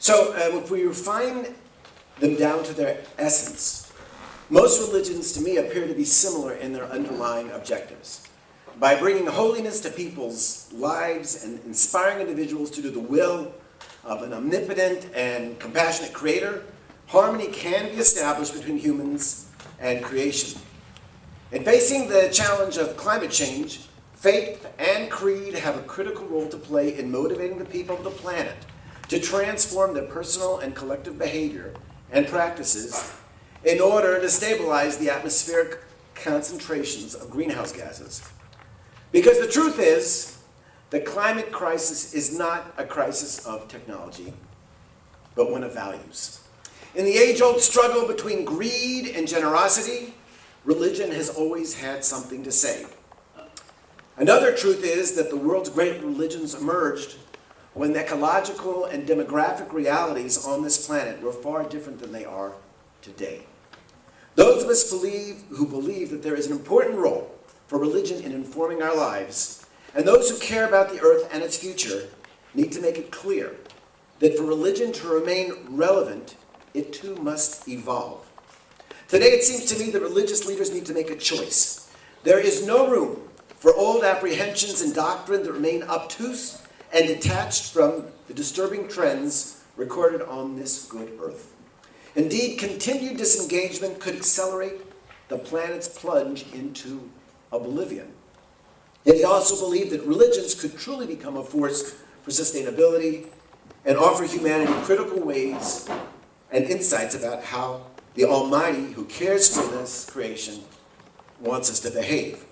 So if we refine them down to their essence, most religions to me appear to be similar in their underlying objectives. By bringing holiness to people's lives and inspiring individuals to do the will of an omnipotent and compassionate creator, harmony can be established between humans and creation. In facing the challenge of climate change, faith and creed have a critical role to play in motivating the people of the planet to transform their personal and collective behavior and practices in order to stabilize the atmospheric concentrations of greenhouse gases. Because the truth is, the climate crisis is not a crisis of technology, but one of values. In the age-old struggle between greed and generosity, religion has always had something to say. Another truth is that the world's great religions emerged when ecological and demographic realities on this planet were far different than they are today. Those of us who believe that there is an important role for religion in informing our lives, and those who care about the earth and its future, need to make it clear that for religion to remain relevant, it too must evolve. Today it seems to me that religious leaders need to make a choice. There is no room for old apprehensions and doctrine that remain obtuse and detached from the disturbing trends recorded on this good earth. Indeed, continued disengagement could accelerate the planet's plunge into oblivion. Yet he also believed that religions could truly become a force for sustainability and offer humanity critical ways and insights about how the Almighty, who cares for this creation, wants us to behave.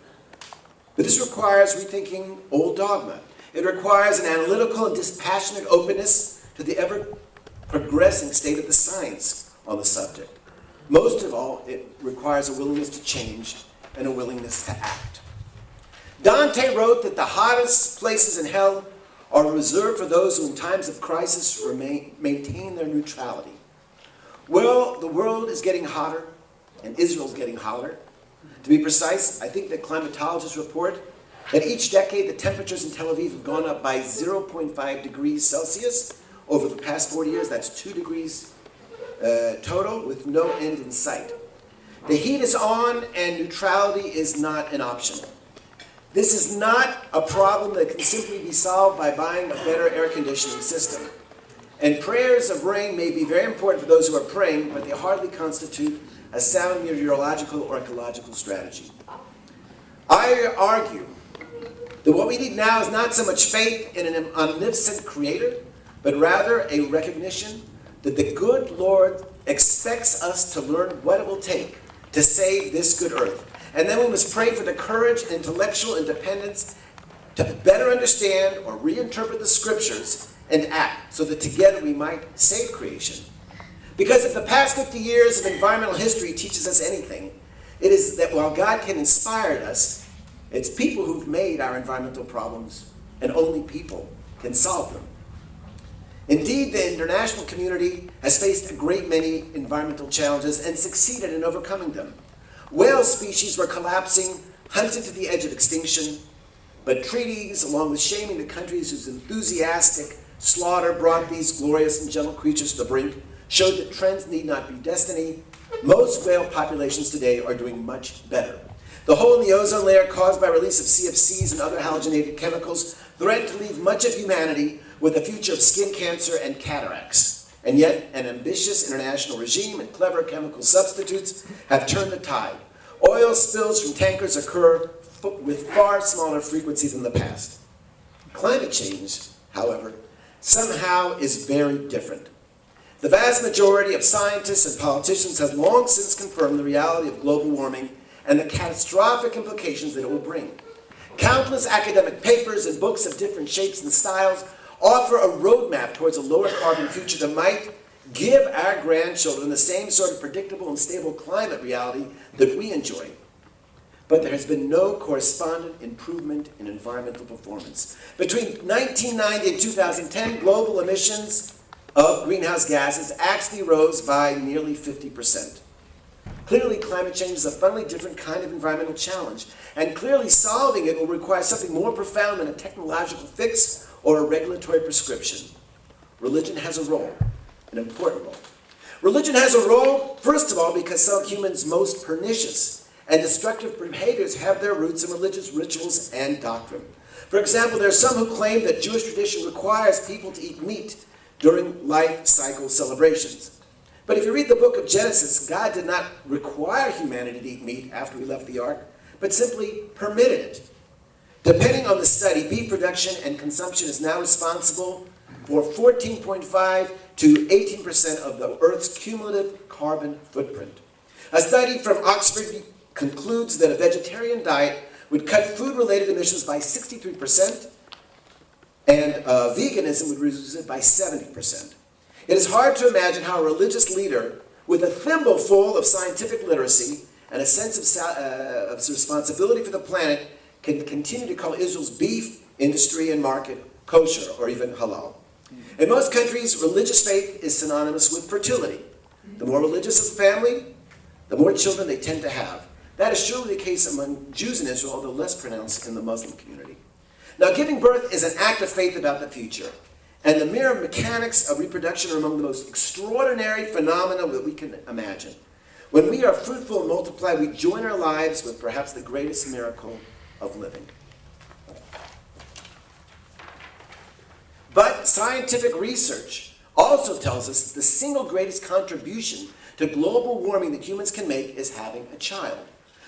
But this requires rethinking old dogma. It requires an analytical and dispassionate openness to the ever-progressing state of the science on the subject. Most of all, it requires a willingness to change and a willingness to act. Dante wrote that the hottest places in hell are reserved for those who in times of crisis maintain their neutrality. Well, the world is getting hotter, and Israel's getting hotter. To be precise, I think that climatologists report that each decade the temperatures in Tel Aviv have gone up by 0.5 degrees Celsius over the past 40 years. That's 2 degrees total, with no end in sight. The heat is on, and neutrality is not an option. This is not a problem that can simply be solved by buying a better air conditioning system. And prayers of rain may be very important for those who are praying, but they hardly constitute a sound meteorological or ecological strategy. I argue that what we need now is not so much faith in an omnipotent creator, but rather a recognition that the good Lord expects us to learn what it will take to save this good earth. And then we must pray for the courage and intellectual independence to better understand or reinterpret the scriptures and act so that together we might save creation. Because if the past 50 years of environmental history teaches us anything, it is that while God can inspire us, it's people who've made our environmental problems, and only people can solve them. Indeed, the international community has faced a great many environmental challenges and succeeded in overcoming them. Whale species were collapsing, hunted to the edge of extinction, but treaties, along with shaming the countries whose enthusiastic slaughter brought these glorious and gentle creatures to the brink, showed that trends need not be destiny. Most whale populations today are doing much better. The hole in the ozone layer caused by release of CFCs and other halogenated chemicals threatened to leave much of humanity with a future of skin cancer and cataracts. And yet, an ambitious international regime and clever chemical substitutes have turned the tide. Oil spills from tankers occur with far smaller frequency than the past. Climate change, however, somehow is very different. The vast majority of scientists and politicians have long since confirmed the reality of global warming and the catastrophic implications that it will bring. Countless academic papers and books of different shapes and styles offer a roadmap towards a lower carbon future that might give our grandchildren the same sort of predictable and stable climate reality that we enjoy. But there has been no corresponding improvement in environmental performance. Between 1990 and 2010, global emissions of greenhouse gases actually rose by nearly 50%. Clearly, climate change is a fundamentally different kind of environmental challenge, and clearly solving it will require something more profound than a technological fix or a regulatory prescription. Religion has a role, an important role. Religion has a role, first of all, because some of humans' most pernicious and destructive behaviors have their roots in religious rituals and doctrine. For example, there are some who claim that Jewish tradition requires people to eat meat during life cycle celebrations. But if you read the book of Genesis, God did not require humanity to eat meat after we left the ark, but simply permitted it. Depending on the study, beef production and consumption is now responsible for 14.5 to 18% of the Earth's cumulative carbon footprint. A study from Oxford concludes that a vegetarian diet would cut food-related emissions by 63%, and veganism would reduce it by 70%. It is hard to imagine how a religious leader with a thimbleful of scientific literacy and a sense of responsibility for the planet can continue to call Israel's beef industry and market kosher or even halal. In most countries, religious faith is synonymous with fertility. The more religious a family, the more children they tend to have. That is surely the case among Jews in Israel, although less pronounced in the Muslim community. Now, giving birth is an act of faith about the future, and the mere mechanics of reproduction are among the most extraordinary phenomena that we can imagine. When we are fruitful and multiply, we join our lives with perhaps the greatest miracle of living. But scientific research also tells us that the single greatest contribution to global warming that humans can make is having a child.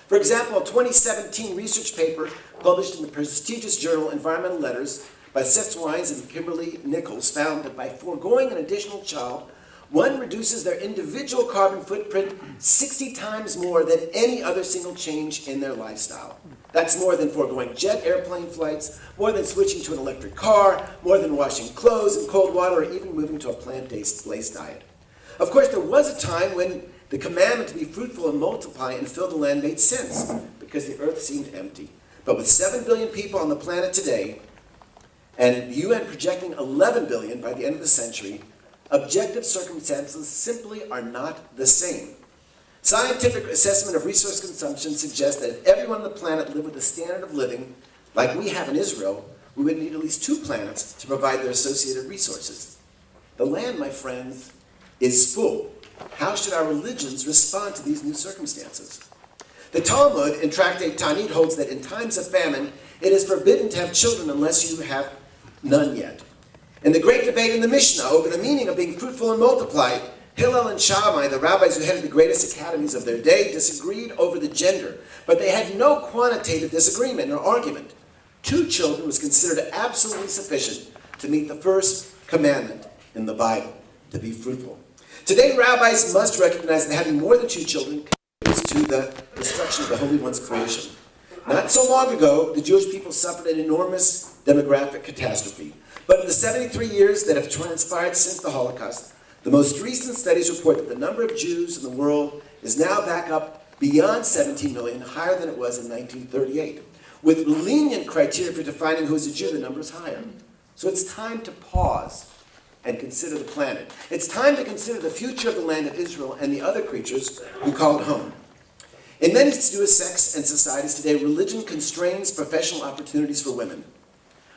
For example, a 2017 research paper published in the prestigious journal Environmental Letters by Seth Wines and Kimberly Nichols found that by foregoing an additional child, one reduces their individual carbon footprint 60 times more than any other single change in their lifestyle. That's more than foregoing jet airplane flights, more than switching to an electric car, more than washing clothes in cold water, or even moving to a plant-based diet. Of course, there was a time when the commandment to be fruitful and multiply and fill the land made sense, because the earth seemed empty. But with 7 billion people on the planet today, and the UN projecting 11 billion by the end of the century, objective circumstances simply are not the same. Scientific assessment of resource consumption suggests that if everyone on the planet lived with a standard of living like we have in Israel, we would need at least 2 planets to provide their associated resources. The land, my friends, is full. How should our religions respond to these new circumstances? The Talmud in Tractate Tanit holds that in times of famine, it is forbidden to have children unless you have none yet. In the great debate in the Mishnah over the meaning of being fruitful and multiply, Hillel and Shammai, the rabbis who headed the greatest academies of their day, disagreed over the gender, but they had no quantitative disagreement or argument. 2 children was considered absolutely sufficient to meet the first commandment in the Bible, to be fruitful. Today, rabbis must recognize that having more than 2 children contributes to the destruction of the Holy One's creation. Not so long ago, the Jewish people suffered an enormous demographic catastrophe. But in the 73 years that have transpired since the Holocaust, the most recent studies report that the number of Jews in the world is now back up beyond 17 million, higher than it was in 1938. With lenient criteria for defining who is a Jew, the number is higher. So it's time to pause and consider the planet. It's time to consider the future of the land of Israel and the other creatures who call it home. In many to do with sex and societies today, religion constrains professional opportunities for women.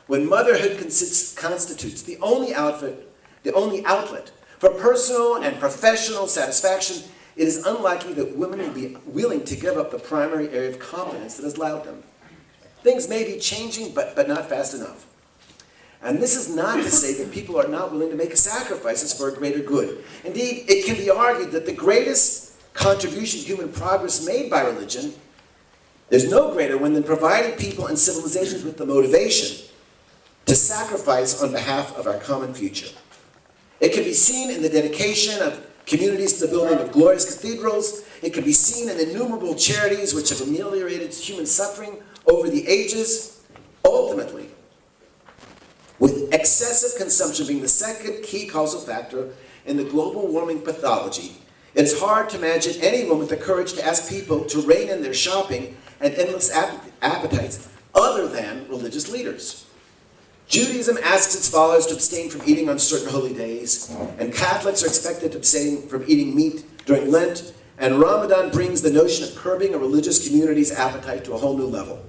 When motherhood constitutes the only outlet for personal and professional satisfaction, it is unlikely that women will be willing to give up the primary area of competence that has allowed them. Things may be changing, but not fast enough. And this is not to say that people are not willing to make sacrifices for a greater good. Indeed, it can be argued that the greatest contribution to human progress made by religion, there's no greater one than providing people and civilizations with the motivation to sacrifice on behalf of our common future. It can be seen in the dedication of communities to the building of glorious cathedrals. It can be seen in innumerable charities which have ameliorated human suffering over the ages. Ultimately, with excessive consumption being the second key causal factor in the global warming pathology, it is hard to imagine anyone with the courage to ask people to rein in their shopping and endless appetites other than religious leaders. Judaism asks its followers to abstain from eating on certain holy days, and Catholics are expected to abstain from eating meat during Lent, and Ramadan brings the notion of curbing a religious community's appetite to a whole new level.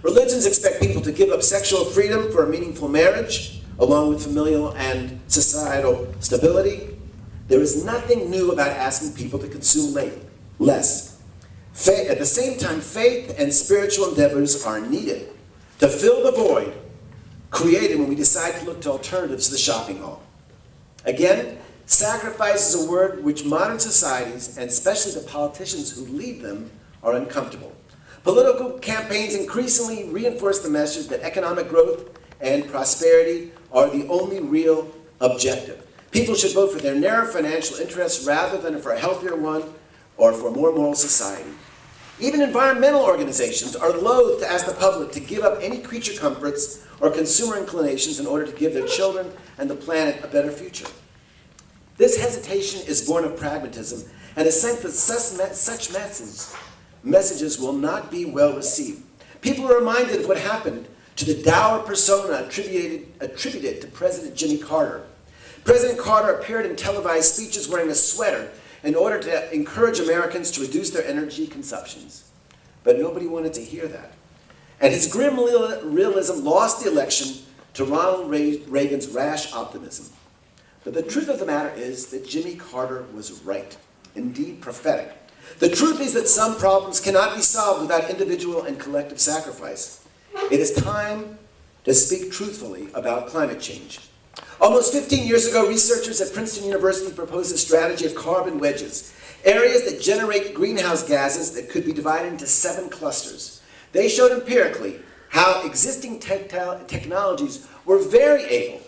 Religions expect people to give up sexual freedom for a meaningful marriage, along with familial and societal stability. There is nothing new about asking people to consume less. At the same time, faith and spiritual endeavors are needed to fill the void created when we decide to look to alternatives to the shopping mall. Again, sacrifice is a word which modern societies, and especially the politicians who lead them, are uncomfortable. Political campaigns increasingly reinforce the message that economic growth and prosperity are the only real objective. People should vote for their narrow financial interests rather than for a healthier one or for a more moral society. Even environmental organizations are loath to ask the public to give up any creature comforts or consumer inclinations in order to give their children and the planet a better future. This hesitation is born of pragmatism and a sense that such messages will not be well received. People are reminded of what happened to the dour persona attributed to President Jimmy Carter. President Carter appeared in televised speeches wearing a sweater in order to encourage Americans to reduce their energy consumptions. But nobody wanted to hear that. And his grim realism lost the election to Ronald Reagan's rash optimism. But the truth of the matter is that Jimmy Carter was right, indeed prophetic. The truth is that some problems cannot be solved without individual and collective sacrifice. It is time to speak truthfully about climate change. Almost 15 years ago, researchers at Princeton University proposed a strategy of carbon wedges, areas that generate greenhouse gases that could be divided into 7 clusters. They showed empirically how existing technologies were very able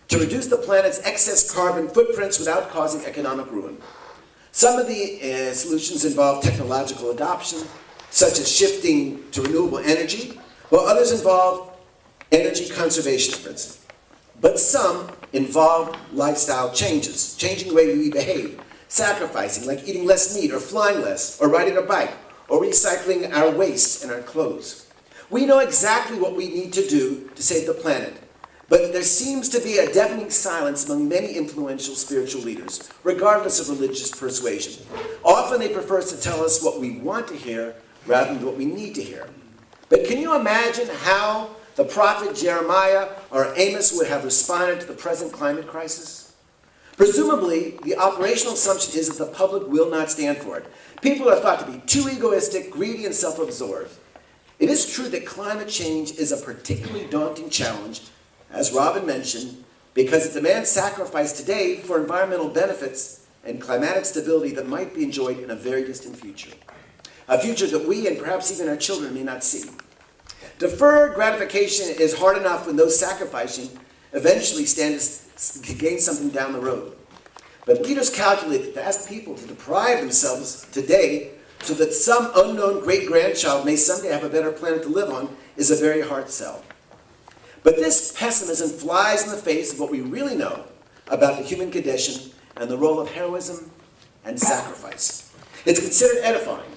to reduce the planet's excess carbon footprints without causing economic ruin. Some of the solutions involve technological adoption, such as shifting to renewable energy, while others involve energy conservation efforts. But some involve lifestyle changes, changing the way we behave, sacrificing, like eating less meat or flying less, or riding a bike, or recycling our waste and our clothes. We know exactly what we need to do to save the planet, but there seems to be a deafening silence among many influential spiritual leaders, regardless of religious persuasion. Often they prefer to tell us what we want to hear rather than what we need to hear. But can you imagine how the prophet Jeremiah or Amos would have responded to the present climate crisis? Presumably, the operational assumption is that the public will not stand for it. People are thought to be too egoistic, greedy, and self-absorbed. It is true that climate change is a particularly daunting challenge, as Robin mentioned, because it demands sacrifice today for environmental benefits and climatic stability that might be enjoyed in a very distant future. A future that we and perhaps even our children may not see. Deferred gratification is hard enough when those sacrificing eventually stand to gain something down the road. But leaders calculate that to ask people to deprive themselves today so that some unknown great-grandchild may someday have a better planet to live on is a very hard sell. But this pessimism flies in the face of what we really know about the human condition and the role of heroism and sacrifice. It's considered edifying.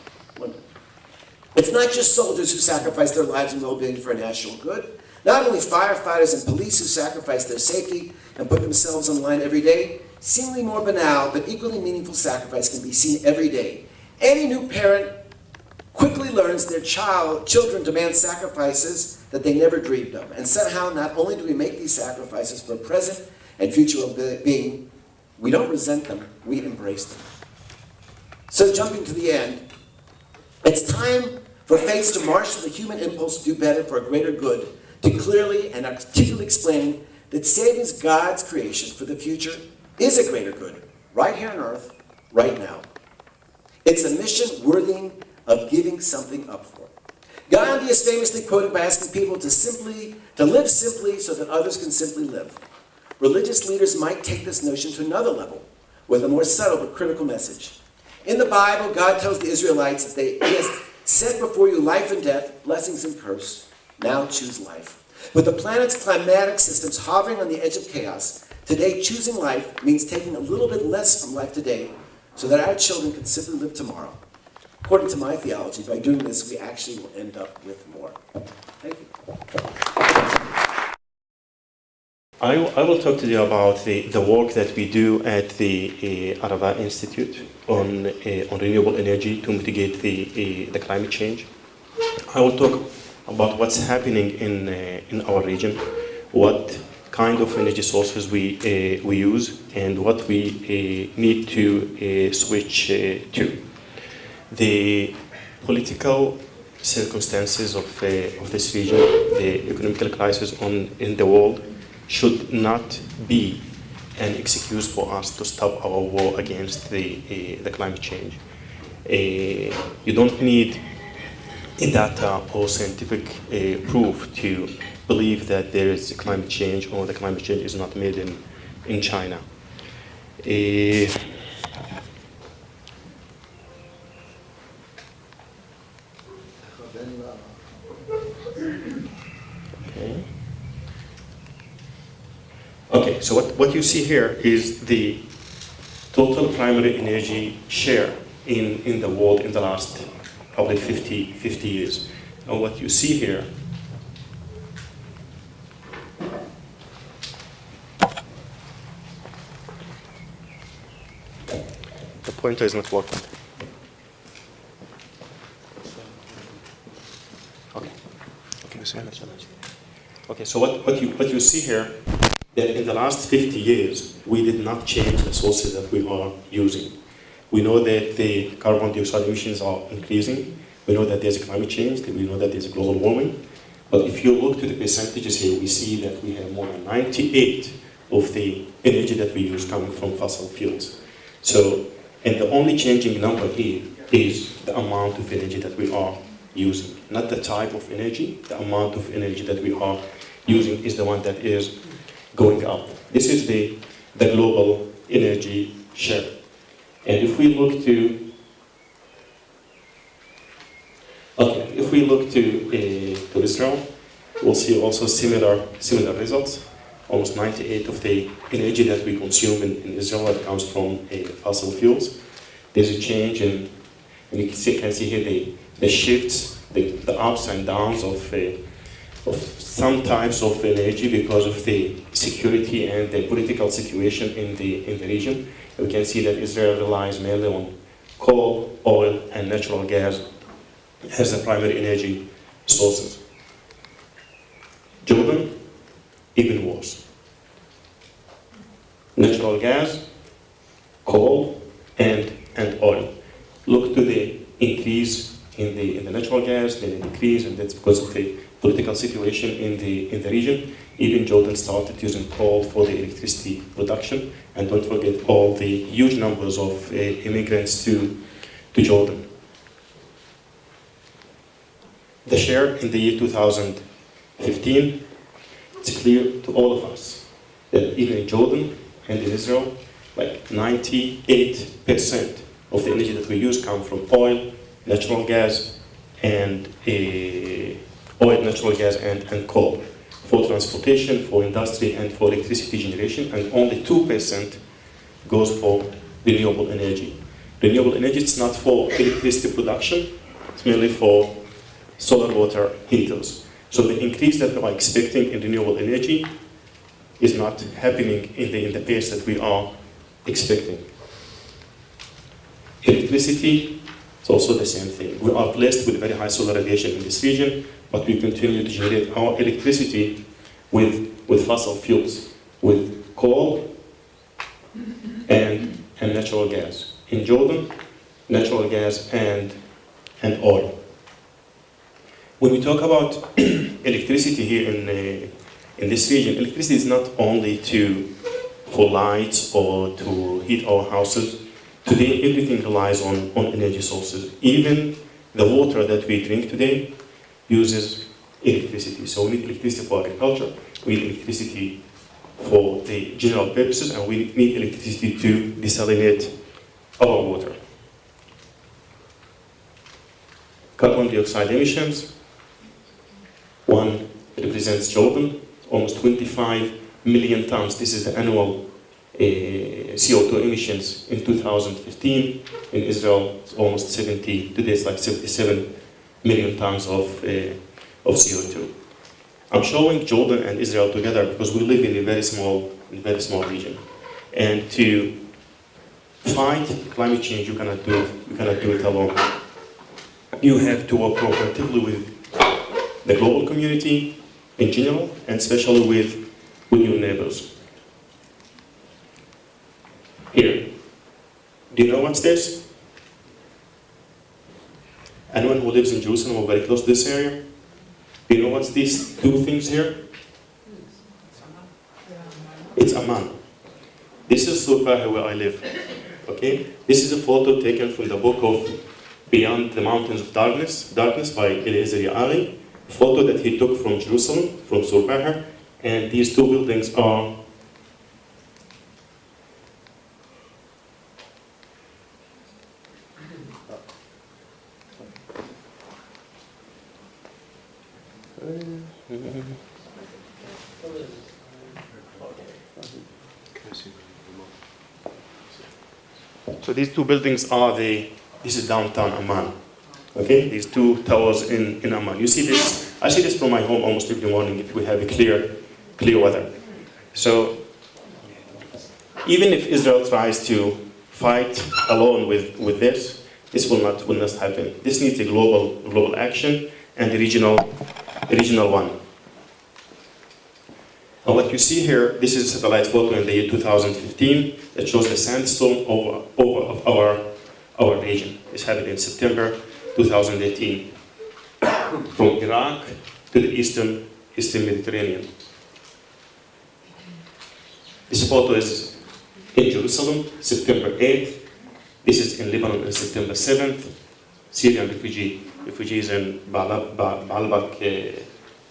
It's not just soldiers who sacrifice their lives and well-being for a national good. Not only firefighters and police who sacrifice their safety and put themselves on the line every day. Seemingly more banal, but equally meaningful sacrifice can be seen every day. Any new parent quickly learns their children demand sacrifices that they never dreamed of. And somehow, not only do we make these sacrifices for present and future well-being, we don't resent them, we embrace them. So jumping to the end, it's time for faiths to marshal the human impulse to do better for a greater good, to clearly and articulately explain that saving God's creation for the future is a greater good, right here on earth, right now. It's a mission worthy of giving something up for. Gandhi is famously quoted by asking people to live simply so that others can simply live. Religious leaders might take this notion to another level with a more subtle but critical message. In the Bible, God tells the Israelites that He has set before you life and death, blessings and curse. Now choose life. With the planet's climatic systems hovering on the edge of chaos, today choosing life means taking a little bit less from life today so that our children can simply live tomorrow. According to my theology, by doing this, we actually will end up with more. Thank you. I will talk to you about the work that we do at the Arava Institute on renewable energy to mitigate the climate change. I will talk about what's happening in our region, what kind of energy sources we use and what we need to switch to. The political circumstances of this region, the economic crisis in the world, should not be an excuse for us to stop our war against the climate change. You don't need data or scientific proof to believe that there is climate change or the climate change is not made in China. Okay. Okay, so what you see here is the total primary energy share in the world in the last probably 50 years. And what you see here the pointer is not working. Okay. Okay, so what you see here, that in the last 50 years, we did not change the sources that we are using. We know that the carbon dioxide emissions are increasing. We know that there's climate change. We know that there's global warming. But if you look to the percentages here, we see that we have more than 98 of the energy that we use coming from fossil fuels. So, and the only changing number here is the amount of energy that we are using, not the type of energy. The amount of energy that we are using is the one that is going up. This is the global energy share. And if we look to, to Israel, we'll see also similar results. Almost 98% of the energy that we consume in Israel that comes from fossil fuels. There's a change in, and you can see here the shifts, the ups and downs of some types of energy because of the security and the political situation in the region. And we can see that Israel relies mainly on coal, oil, and natural gas as the primary energy sources. Jordan, even worse. Natural gas, coal, and oil. Look to the increase in the natural gas, then an increase, and that's because of the political situation in the region. Even Jordan started using coal for the electricity production, and don't forget all the huge numbers of immigrants to Jordan. The share in the year 2015, it's clear to all of us that even in Jordan and in Israel, like 98% of the energy that we use come from oil, natural gas, and coal for transportation, for industry, and for electricity generation, and only 2% goes for renewable energy. Renewable energy is not for electricity production, it's mainly for solar water heaters. So the increase that we are expecting in renewable energy is not happening in the pace that we are expecting. Electricity, it's also the same thing. We are blessed with very high solar radiation in this region, but we continue to generate our electricity with fossil fuels, with coal and natural gas. In Jordan, natural gas and oil. When we talk about electricity here in this region, electricity is not only for lights or to heat our houses. Today, everything relies on energy sources. Even the water that we drink today uses electricity. So we need electricity for agriculture, we need electricity for the general purposes, and we need electricity to desalinate our water. Carbon dioxide emissions. One represents Jordan, almost 25 million tons. This is the annual CO2 emissions in 2015. In Israel, it's almost 70, today it's like 77 million tons of CO2. I'm showing Jordan and Israel together because we live in a very small region. And to fight climate change, you cannot do it alone. You have to work cooperatively with the global community in general, and especially with with your neighbors. Here, do you know what's this? Anyone who lives in Jerusalem or very close to this area? Do you know what's these two things here? It's Amman. This is Surbaha where I live. Okay? This is a photo taken from the book of Beyond the Mountains of Darkness by Eliezer Yaari. A photo that he took from Jerusalem, from Surbaha. And these two buildings are so these two buildings are this is downtown Amman. Okay, these two towers in Amman. You see this, I see this from my home almost every morning if we have a clear weather. So even if Israel tries to fight alone with this will not happen. This needs a global action and a regional one. And what you see here, this is a satellite photo in the year 2015 that shows the sandstorm over our region. This happened in September 2018, from Iraq to the eastern Mediterranean. This photo is in Jerusalem, September 8th. This is in Lebanon on September 7th. Syrian refugees in Baalbek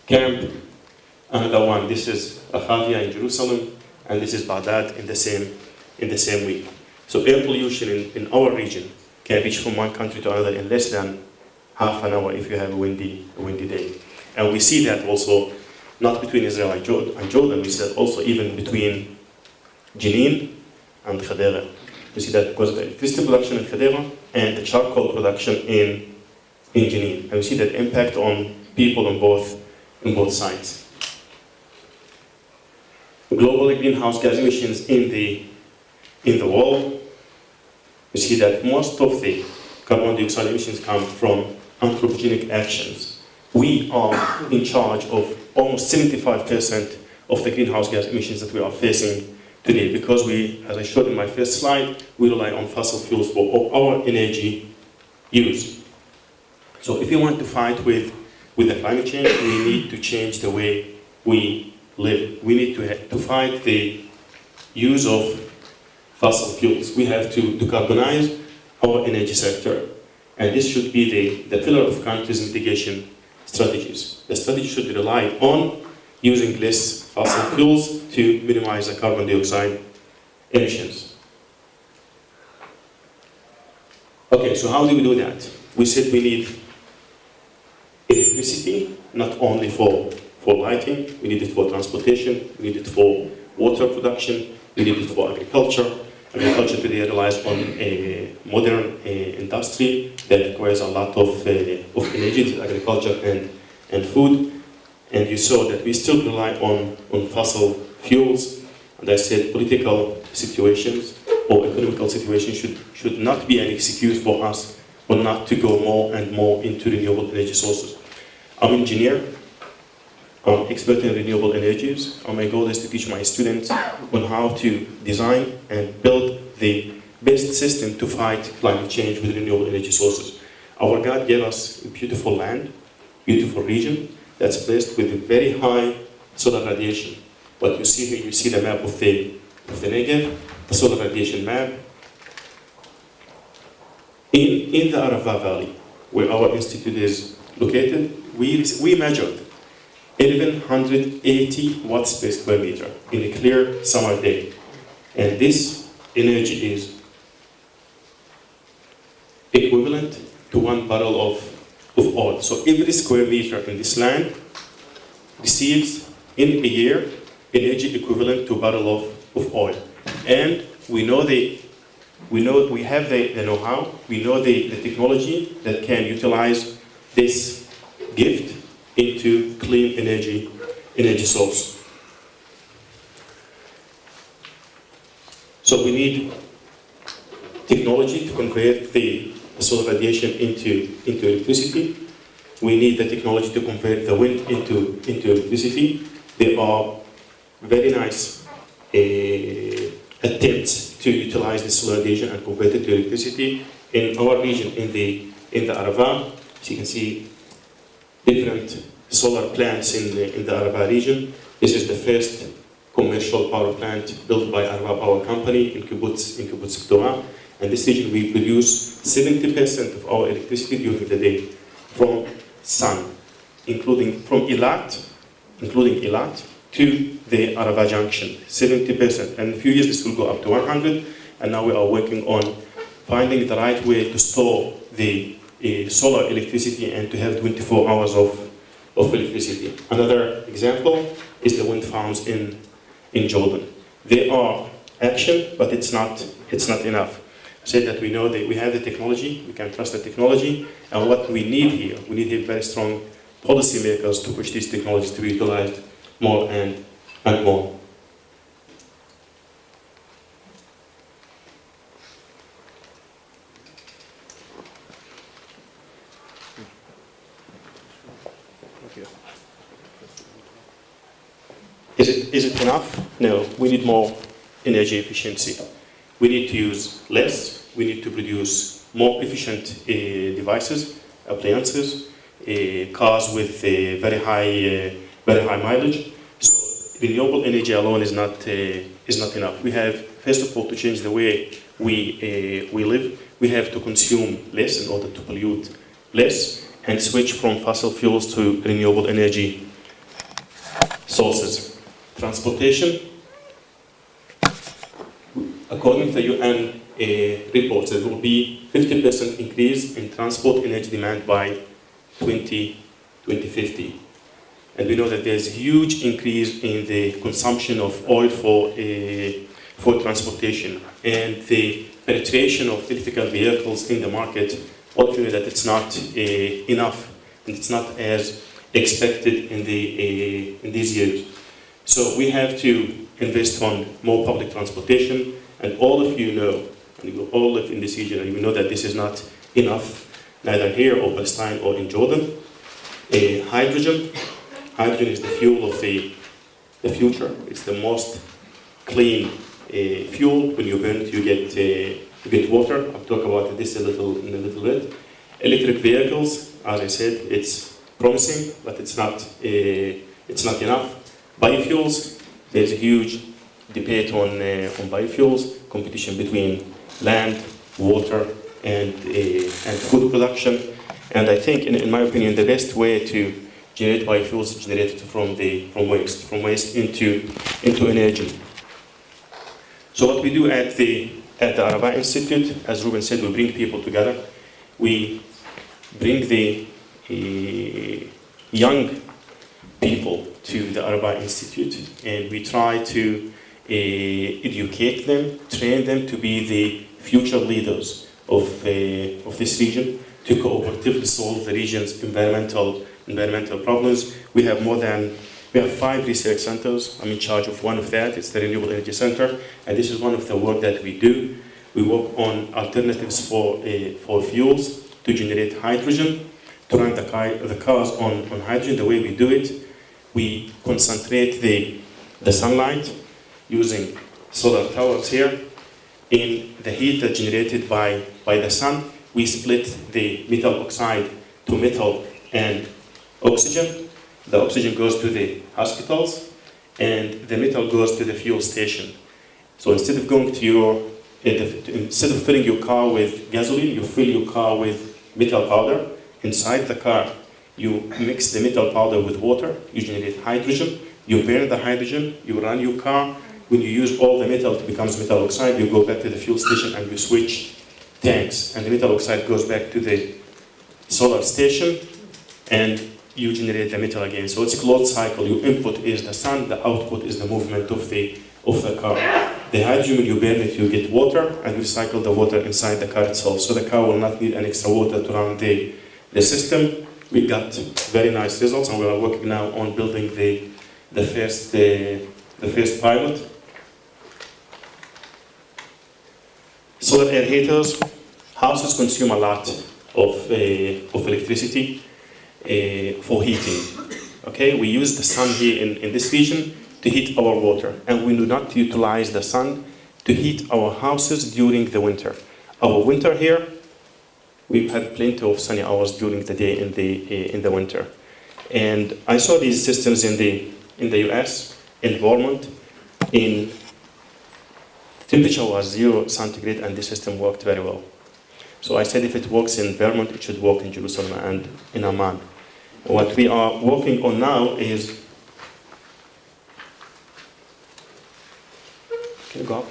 camp. Another one, this is Arava in Jerusalem, and this is Baghdad in the same week. So air pollution in our region can reach from one country to another in less than half an hour if you have a windy day. And we see that also not between Israel and Jordan, we see that also even between Jenin and Khadera. We see that because of the electricity production in Khadera and the charcoal production in Jenin. And we see that impact on people on both sides. Global greenhouse gas emissions in the world, we see that most of the carbon dioxide emissions come from anthropogenic actions. We are in charge of almost 75% of the greenhouse gas emissions that we are facing today because we, as I showed in my first slide, we rely on fossil fuels for our energy use. So if you want to fight with the climate change, we need to change the way we live. We need to fight the use of fossil fuels. We have to decarbonize our energy sector. And this should be the pillar of countries' mitigation strategies. The strategy should rely on using less fossil fuels to minimize the carbon dioxide emissions. Okay, so how do we do that? We said we need electricity, not only for lighting, we need it for transportation, we need it for water production, we need it for agriculture. Agriculture today relies on a modern industry that requires a lot of energy, agriculture and food. And you saw that we still rely on fossil fuels. And I said political situations or economical situations should not be an excuse for us or not to go more and more into renewable energy sources. I'm an engineer. I'm expert in renewable energies, and my goal is to teach my students on how to design and build the best system to fight climate change with renewable energy sources. Our God gave us a beautiful land, beautiful region that's blessed with a very high solar radiation. What you see here, you see the map of the Negev, the solar radiation map. In the Arava Valley, where our institute is located, we measured 1180 watts per square meter in a clear summer day. And this energy is equivalent to 1 barrel of oil. So every square meter in this land receives in a year energy equivalent to a barrel of oil. And we have the know-how, we know the technology that can utilize this gift into clean energy source. So we need technology to convert the solar radiation into electricity. We need the technology to convert the wind into electricity. There are very nice attempts to utilize the solar radiation and convert it to electricity in our region, in the Arava. So you can see different solar plants in the Arava region. This is the first commercial power plant built by Arava Power Company in Kibbutz Gdoa. And this region we produce 70% of our electricity during the day from sun, including Eilat to the Arava junction, 70%. And in a few years this will go up to 100. And now we are working on finding the right way to store the solar electricity and to have 24 hours of electricity. Another example is the wind farms in Jordan. They are action, but it's not enough. I said that we know that we have the technology, we can trust the technology, and what we need here very strong policymakers to push these technologies to be utilized more and more. Is it enough? No, we need more energy efficiency. We need to use less, we need to produce more efficient devices, appliances, cars with very high mileage. So renewable energy alone is not enough. We have, first of all, to change the way we live. We have to consume less in order to pollute less and switch from fossil fuels to renewable energy sources. Transportation, according to the UN reports, there will be 50% increase in transport energy demand by 2050. And we know that there's a huge increase in the consumption of oil for transportation. And the penetration of electrical vehicles in the market, all of you know that it's not enough, and it's not as expected in these years. So we have to invest on more public transportation, and all of you know, and you all live in this region, and you know that this is not enough, neither here or Palestine or in Jordan. Hydrogen is the fuel of the future. It's the most clean fuel. When you burn it, you get water. I'll talk about this in a little bit. Electric vehicles, as I said, it's promising, but it's not enough. Biofuels, there's a huge debate on biofuels, competition between land, water, and food production. And I think, in my opinion, the best way to generate biofuels is generated from waste into energy. So what we do at the Arava Institute, as Ruben said, we bring people together. We bring the young people to the Arava Institute, and we try to educate them, train them to be the future leaders of this region, to cooperatively solve the region's environmental problems. We have 5 research centers. I'm in charge of one of that. It's the Renewable Energy Center, and this is one of the work that we do. We work on alternatives for fuels to generate hydrogen, to run the cars on hydrogen. The way we do it, we concentrate the sunlight using solar towers here. In the heat that's generated by the sun, we split the metal oxide to metal and oxygen. The oxygen goes to the hospitals, and the metal goes to the fuel station. So instead of instead of filling your car with gasoline, you fill your car with metal powder. Inside the car, you mix the metal powder with water, you generate hydrogen, you burn the hydrogen, you run your car. When you use all the metal, it becomes metal oxide, you go back to the fuel station and you switch tanks. And the metal oxide goes back to the solar station, and you generate the metal again. So it's a closed cycle. Your input is the sun, the output is the movement of the car. The hydrogen, when you burn it, you get water, and you cycle the water inside the car itself. So the car will not need any extra water to run the system. We got very nice results, and we are working now on building the first pilot. Solar air heaters. Houses consume a lot of electricity for heating. Okay, we use the sun here in this region. to heat our water, and we do not utilize the sun to heat our houses during the winter. Our winter here, we've had plenty of sunny hours during the day in the winter. And I saw these systems in the US, in Vermont, in temperature was 0 centigrade, and the system worked very well. So I said if it works in Vermont, it should work in Jerusalem and in Amman. What we are working on now is, can you go up?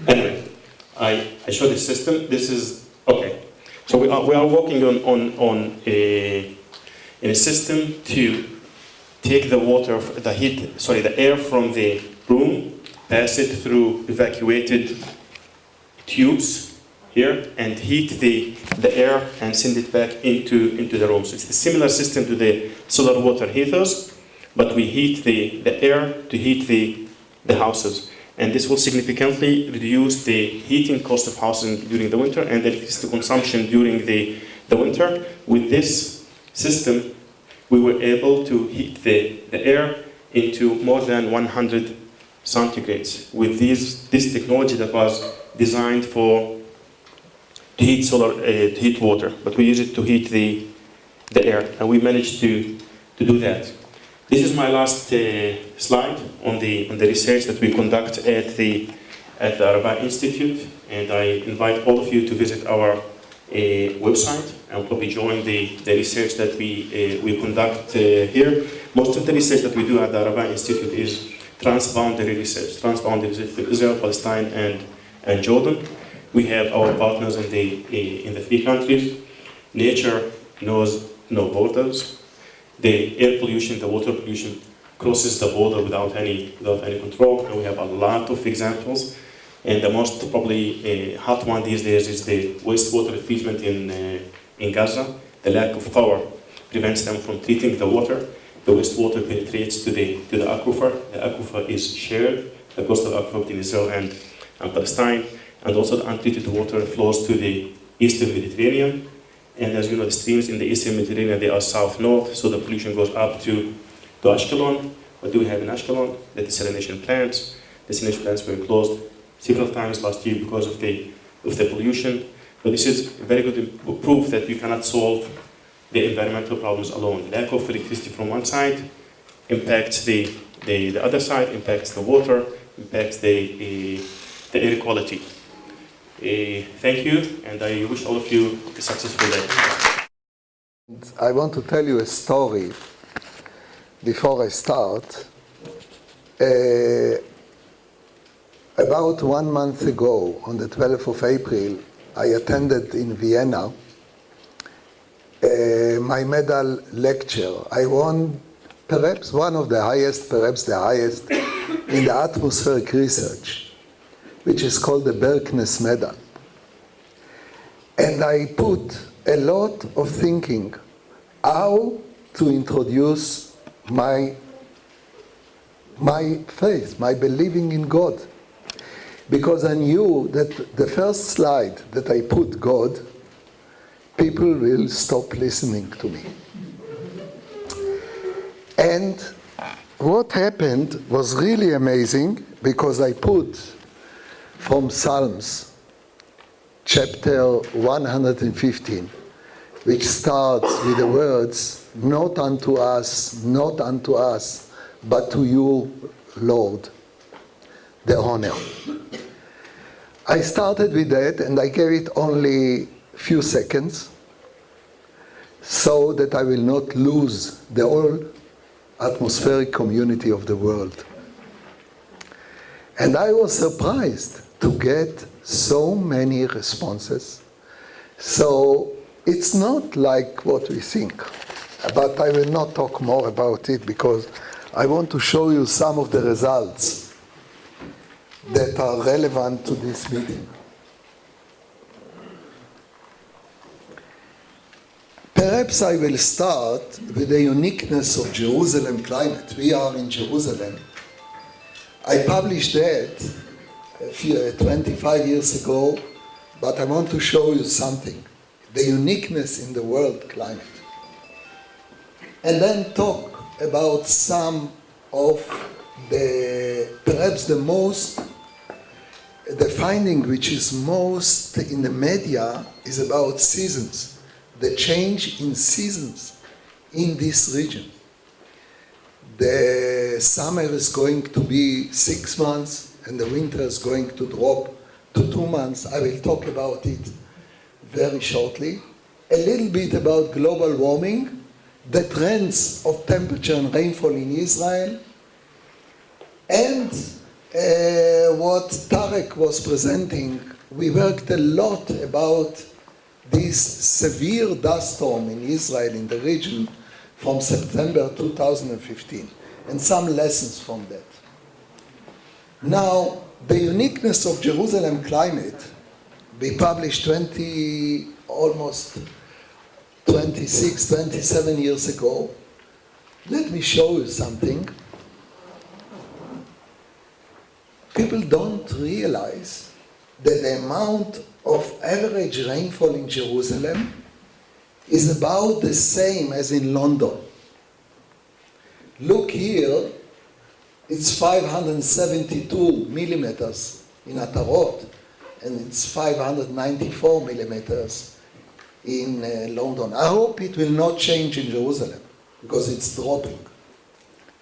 Anyway, I show the system. This is okay. So we are working on a system to take the water, the air from the room, pass it through evacuated tubes here, and heat the air and send it back into the room. So it's a similar system to the solar water heaters, but we heat the air to heat the houses. And this will significantly reduce the heating cost of housing during the winter and the electricity consumption during the winter. With this system, we were able to heat the air into more than 100 centigrades with this technology that was designed to heat water, but we use it to heat the air, and we managed to do that. This is my last slide on the research that we conduct at the Arava Institute, and I invite all of you to visit our website and probably join the research that we conduct here. Most of the research that we do at the Arava Institute is transboundary research with Israel, Palestine, and Jordan. We have our partners in the 3 countries. Nature knows no borders. The air pollution, the water pollution crosses the border without any control, and we have a lot of examples. And the most probably hot one these days is the wastewater treatment in Gaza. The lack of power prevents them from treating the water. The wastewater penetrates to the aquifer. The aquifer is shared, the coastal aquifer between Israel and Palestine, and also the untreated water flows to the eastern Mediterranean. And as you know, the streams in the eastern Mediterranean, they are south-north, so the pollution goes up to Ashkelon. What do we have in Ashkelon? The desalination plants. Desalination plants were closed several times last year because of the pollution. But this is very good proof that you cannot solve the environmental problems alone. Lack of electricity from one side impacts the other side, impacts the water, impacts the air quality. Thank you, and I wish all of you a successful day. I want to tell you a story before I start. About 1 month ago, on the 12th of April, I attended in Vienna my medal lecture. I won perhaps one of the highest, perhaps the highest, in the atmospheric research, which is called the Berknes Medal. And I put a lot of thinking how to introduce my faith, my believing in God. Because I knew that the first slide that I put God, people will stop listening to me. And what happened was really amazing, because I put from Psalms chapter 115, which starts with the words, not unto us, but to you, Lord, the honor. I started with that, and I gave it only a few seconds so that I will not lose the whole atmospheric community of the world. And I was surprised to get so many responses. So it's not like what we think, but I will not talk more about it because I want to show you some of the results that are relevant to this meeting. Perhaps I will start with the uniqueness of Jerusalem climate. We are in Jerusalem. I published that 25 years ago, but I want to show you something. The uniqueness in the world climate. and then talk about some of perhaps the finding which is most in the media is about seasons, the change in seasons in this region. The summer is going to be 6 months and the winter is going to drop to 2 months. I will talk about it very shortly. A little bit about global warming, the trends of temperature and rainfall in Israel, and what Tareq was presenting. We worked a lot about this severe dust storm in Israel, in the region, from September 2015, and some lessons from that. Now, the uniqueness of Jerusalem climate, we published almost 26, 27 years ago. Let me show you something. People don't realize that the amount of average rainfall in Jerusalem is about the same as in London. Look here, it's 572 millimeters in Atarot, and it's 594 millimeters in London. I hope it will not change in Jerusalem, because it's dropping.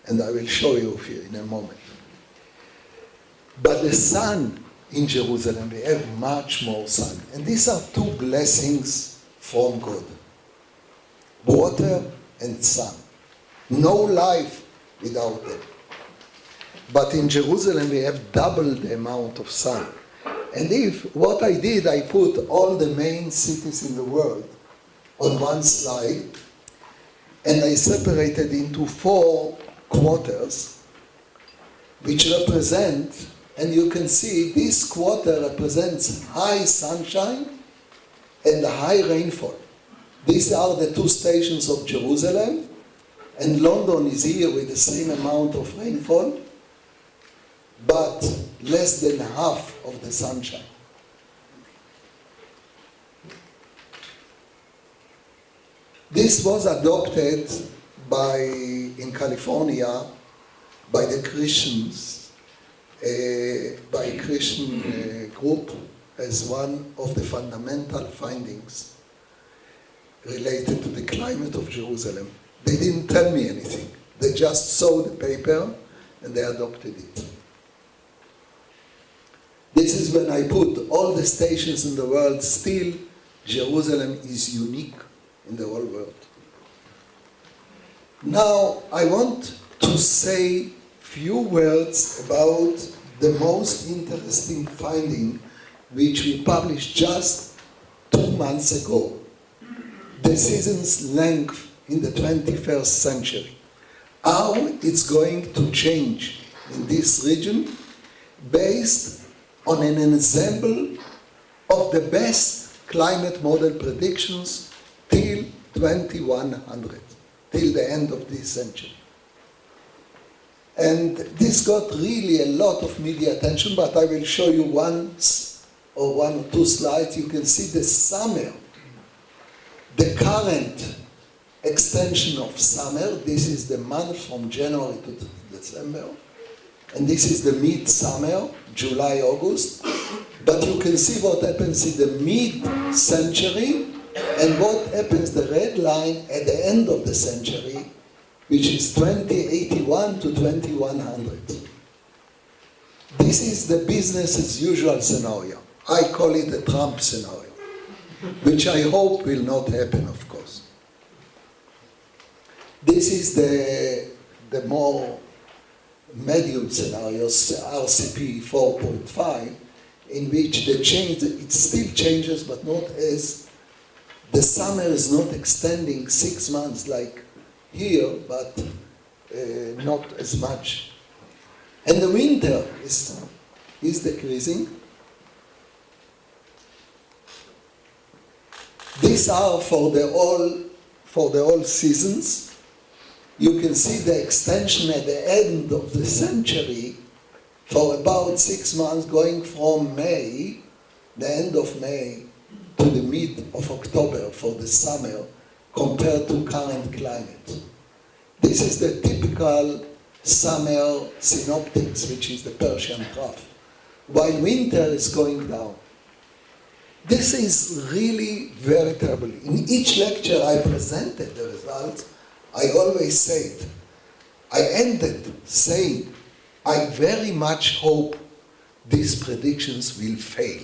And I will show you here in a moment. But the sun in Jerusalem, we have much more sun. And these are two blessings from God. Water and sun. No life without them. But in Jerusalem, we have double the amount of sun. And what I did, I put all the main cities in the world on one slide, and I separated into 4 quarters, which represent, and you can see this quarter represents high sunshine and high rainfall. These are the 2 stations of Jerusalem, and London is here with the same amount of rainfall, but less than half of the sunshine. This was adopted in California by the Christians, by a Christian group, as one of the fundamental findings related to the climate of Jerusalem. They didn't tell me anything. They just saw the paper and they adopted it. This is when I put all the stations in the world. Still, Jerusalem is unique in the whole world. Now, I want to say few words about the most interesting finding which we published just 2 months ago. The season's length in the 21st century. How it's going to change in this region based on an ensemble of the best climate model predictions till 2100, till the end of this century. And this got really a lot of media attention, but I will show you one or 2 slides. You can see the summer, the current extension of summer. This is the month from January to December. And this is the mid-summer, July, August. But you can see what happens in the mid-century and what happens, the red line, at the end of the century, which is 2081 to 2100. This is the business as usual scenario. I call it a Trump scenario, which I hope will not happen, of course. This is the more medium scenarios, RCP 4.5, in which the change, it still changes, but not as, the summer is not extending 6 months like here, but not as much. And the winter is decreasing. These are for the all seasons. You can see the extension at the end of the century for about 6 months, going from May, the end of May, to the mid of October for the summer, compared to current climate. This is the typical summer synoptics, which is the Persian trough, while winter is going down. This is really very terrible. In each lecture I presented the results, I always said, I ended saying, I very much hope these predictions will fail.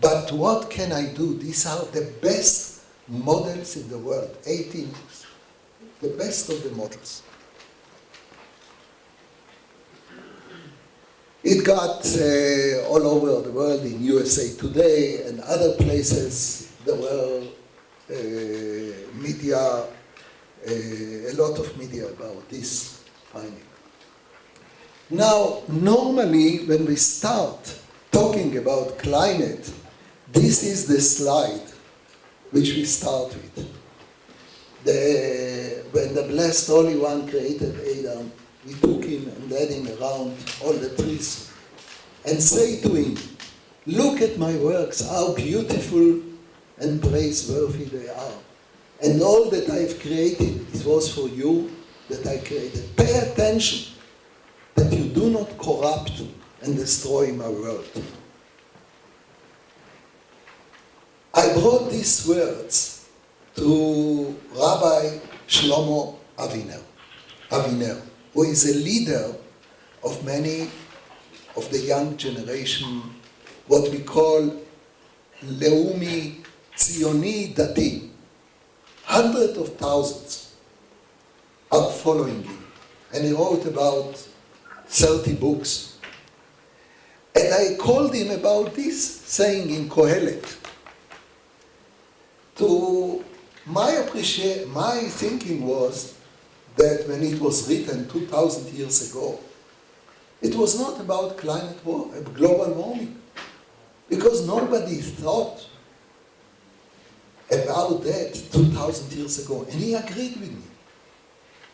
But what can I do? These are the best models in the world, 18, the best of the models. It got all over the world, in USA Today and other places. There were media, a lot of media about this finding. Now, normally when we start talking about climate, this is the slide which we start with. When the blessed Holy One created Adam, we took him and led him around all the trees and say to him, look at my works, how beautiful and praiseworthy they are. And all that I've created, it was for you that I created. Pay attention that you do not corrupt and destroy my world. I brought these words to Rabbi Shlomo Aviner, who is a leader of many of the young generation, what we call Leumi Tzioni Dati. Hundreds of thousands are following him. And he wrote about 30 books. And I called him about this, saying in Kohelet, my thinking was that when it was written 2,000 years ago, it was not about global warming, because nobody thought about that 2,000 years ago, and he agreed with me.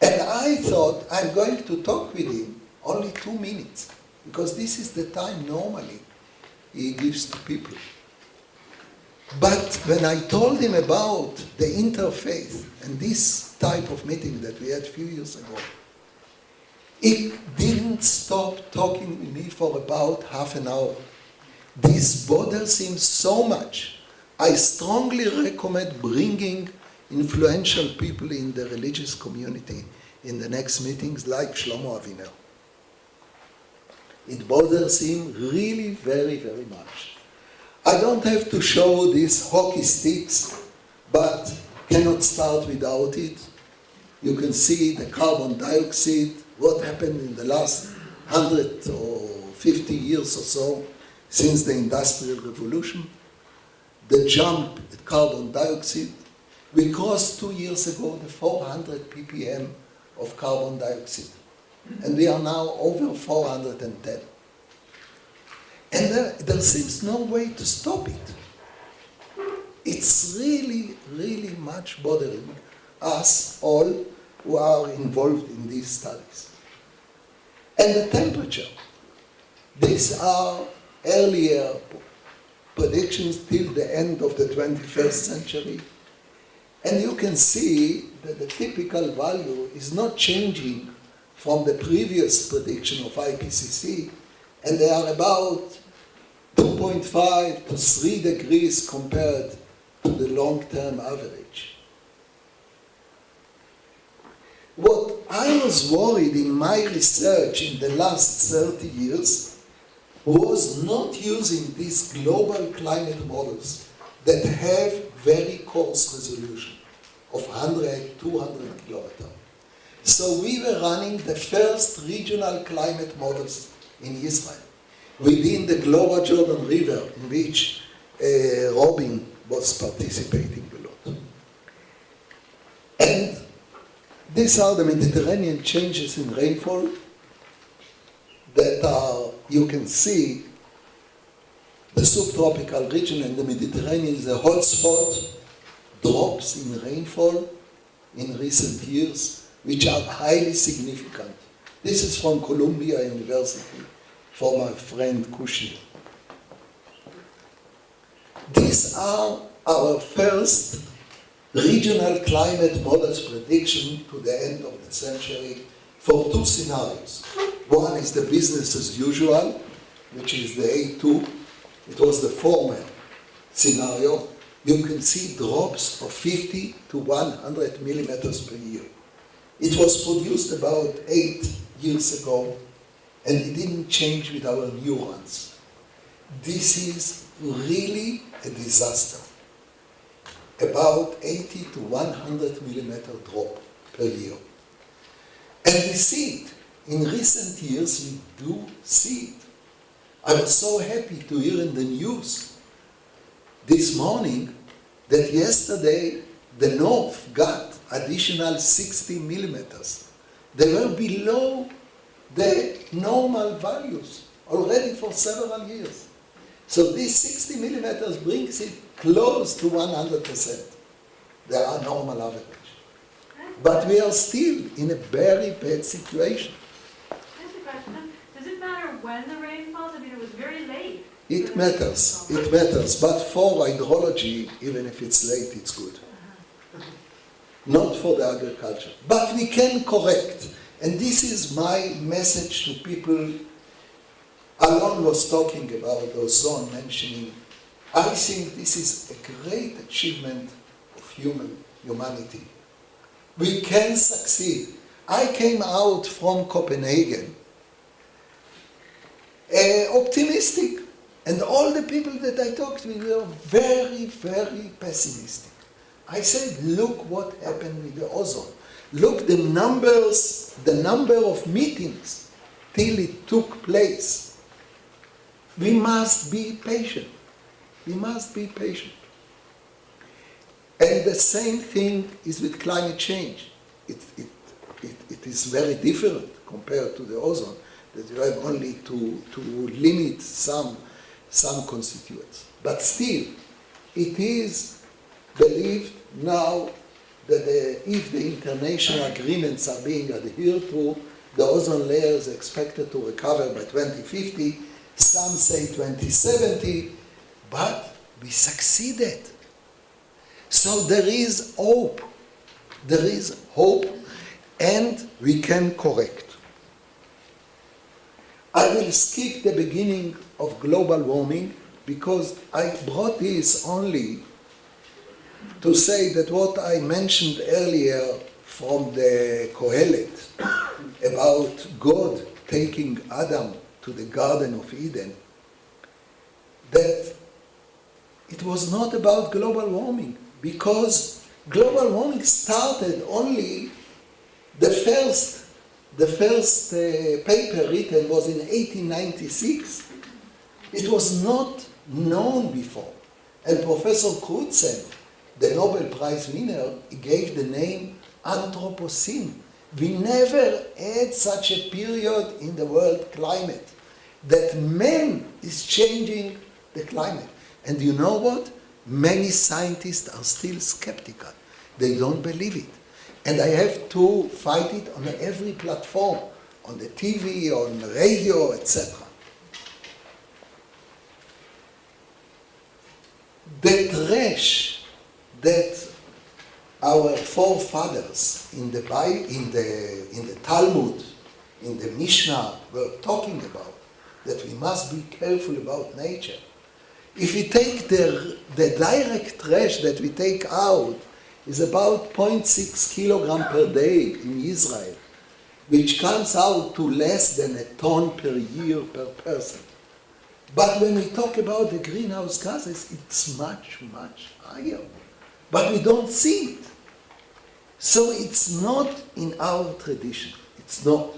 And I thought I'm going to talk with him only 2 minutes, because this is the time normally he gives to people. But when I told him about the Interfaith and this type of meeting that we had a few years ago, he didn't stop talking with me for about half an hour. This bothers him so much. I strongly recommend bringing influential people in the religious community in the next meetings, like Shlomo Aviner. It bothers him really very, very much. I don't have to show these hockey sticks, but cannot start without it. You can see the carbon dioxide, what happened in the last 100 or 50 years or so since the Industrial Revolution. The jump in carbon dioxide. We crossed 2 years ago the 400 ppm of carbon dioxide. And we are now over 410. And there seems no way to stop it. It's really, really much bothering us all who are involved in these studies. And the temperature. These are earlier predictions till the end of the 21st century. And you can see that the typical value is not changing from the previous prediction of IPCC, and they are about 2.5 to 3 degrees compared to the long-term average. What I was worried in my research in the last 30 years was not using these global climate models that have very coarse resolution of 100, 200 kilometers. So we were running the first regional climate models in Israel within the global Jordan River, in which Robin was participating a lot. And these are the Mediterranean changes in rainfall that are, you can see, the subtropical region and the Mediterranean is a hot spot, drops in rainfall in recent years, which are highly significant. This is from Columbia University, for my friend Kushner. These are our first regional climate models prediction to the end of the century for two scenarios. One is the business as usual, which is the A2. It was the former scenario. You can see drops of 50 to 100 millimeters per year. It was produced about 8 years ago, and it didn't change with our neurons. This is really a disaster. About 80 to 100 millimeter drop per year. And we see it. In recent years, we do see it. I was so happy to hear in the news this morning that yesterday the North got additional 60 millimeters. They were below the normal values already for several years. So these 60 millimeters brings it close to 100%. They are normal average. But we are still in a very bad situation. Here's a question. Does it matter when the rain falls? I mean, it was very late. It matters, but for hydrology, even if it's late, it's good. Not for the agriculture. But we can correct. And this is my message to people. Alon was talking about ozone, mentioning, I think this is a great achievement of humanity. We can succeed. I came out from Copenhagen optimistic. And all the people that I talked with were very, very pessimistic. I said, look what happened with the ozone. Look the numbers, the number of meetings till it took place. We must be patient. We must be patient. And the same thing is with climate change. It is very different compared to the ozone, that you have only to limit some constituents. But still, it is believed now that if the international agreements are being adhered to, the ozone layer is expected to recover by 2050, some say 2070, but we succeeded. So there is hope. There is hope, and we can correct. I will skip the beginning of global warming because I brought this only to say that what I mentioned earlier from the Kohelet about God taking Adam to the Garden of Eden, that it was not about global warming, because global warming started only the first paper written was in 1896. It was not known before. And Professor Crutzen, the Nobel Prize winner, he gave the name Anthropocene. We never had such a period in the world climate that man is changing the climate. And you know what? Many scientists are still skeptical. They don't believe it. And I have to fight it on every platform, on the TV, on the radio, etc. The trash that our forefathers in the Talmud, in the Mishnah, were talking about, that we must be careful about nature. If we take the direct trash that we take out, is about 0.6 kilogram per day in Israel, which comes out to less than a ton per year per person. But when we talk about the greenhouse gases, it's much, much higher. But we don't see it. So it's not in our tradition. It's not.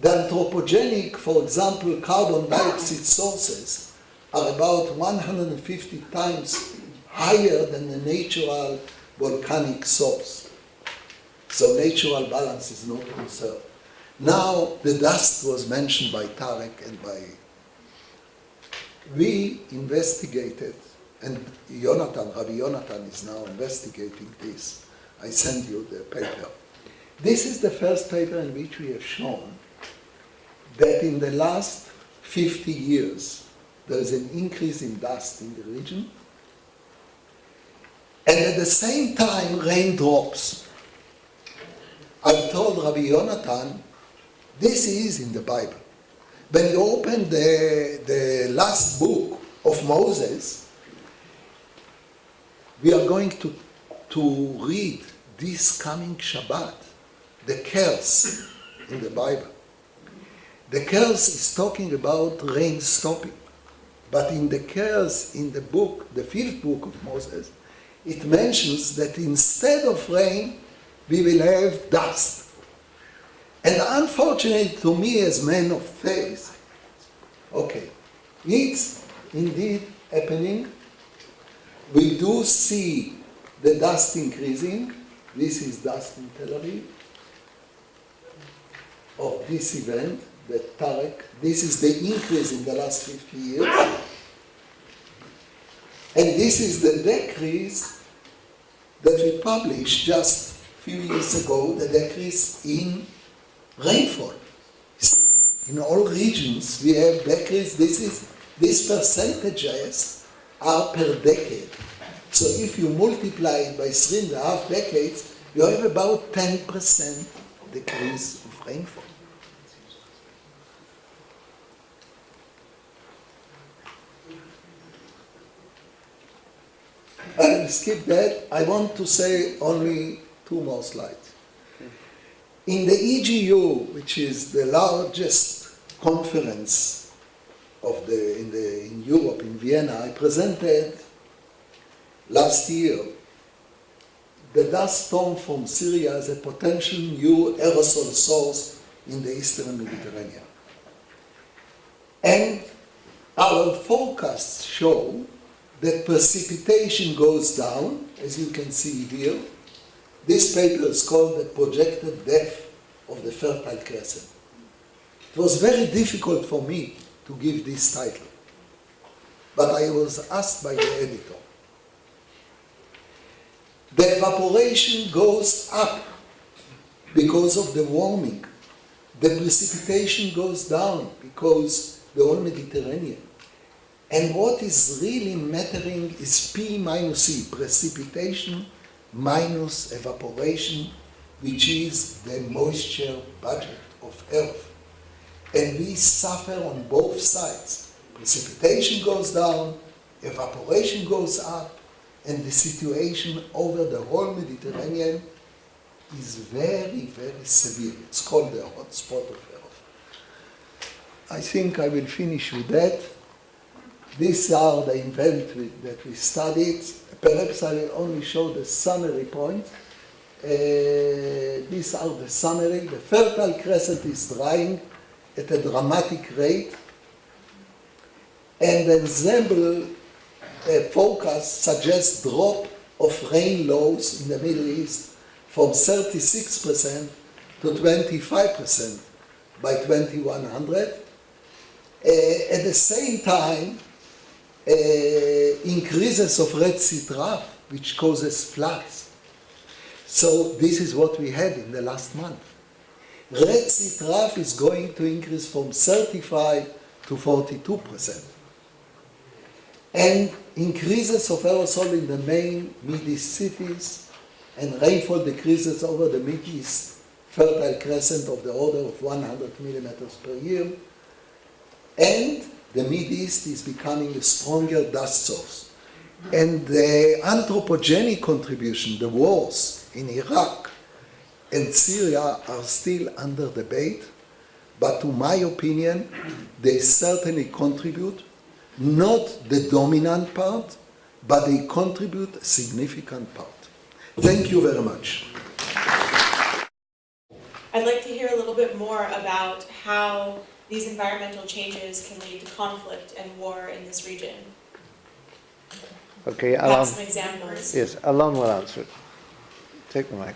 The anthropogenic, for example, carbon dioxide sources are about 150 times higher than the natural volcanic source. So natural balance is not conserved. Now, the dust was mentioned by Tareq and by... We investigated, and Rabbi Yonatan is now investigating this. I sent you the paper. This is the first paper in which we have shown that in the last 50 years, there is an increase in dust in the region. And at the same time, rain drops. I told Rabbi Yonatan, this is in the Bible. When you open the last book of Moses, we are going to read this coming Shabbat, the curse in the Bible. The curse is talking about rain stopping. But in the curse in the book, the 5th book of Moses, it mentions that instead of rain, we will have dust. And unfortunately to me as man of faith, okay, it's indeed happening. We do see the dust increasing. This is dust in Tel Aviv of this event, the Tareq. This is the increase in the last 50 years. And this is the decrease that we published just a few years ago, the decrease in rainfall. See, in all regions we have decrease. These percentages are per decade. So if you multiply it by 3.5 decades, you have about 10% decrease of rainfall. I will skip that. I want to say only 2 more slides. In the EGU, which is the largest conference in Europe, in Vienna, I presented last year the dust storm from Syria as a potential new aerosol source in the eastern Mediterranean. And our forecasts show that precipitation goes down, as you can see here. This paper is called The Projected Death of the Fertile Crescent. It was very difficult for me to give this title, but I was asked by the editor. The evaporation goes up because of the warming. The precipitation goes down because the whole Mediterranean. And what is really mattering is P minus E, precipitation minus evaporation, which is the moisture budget of Earth. And we suffer on both sides. Precipitation goes down, evaporation goes up, and the situation over the whole Mediterranean is very, very severe. It's called the hot spot of Earth. I think I will finish with that. These are the events that we studied. Perhaps I will only show the summary point. These are the summary. The Fertile Crescent is drying at a dramatic rate. And the ensemble forecast suggests drop of rain loads in the Middle East from 36% to 25% by 2100. At the same time, increases of Red Sea trough, which causes floods. So this is what we had in the last month. Red Sea trough is going to increase from 35 to 42%. And increases of aerosol in the main Mideast cities, and rainfall decreases over the Mideast Fertile Crescent of the order of 100 millimeters per year. And the Mideast is becoming a stronger dust source. And the anthropogenic contribution, the wars in Iraq and Syria are still under debate, but to my opinion, they certainly contribute, not the dominant part, but they contribute a significant part. Thank you very much. I'd like to hear a little bit more about how these environmental changes can lead to conflict and war in this region. Okay, Alon. Perhaps some examples. Yes, Alon will answer it. Take the mic.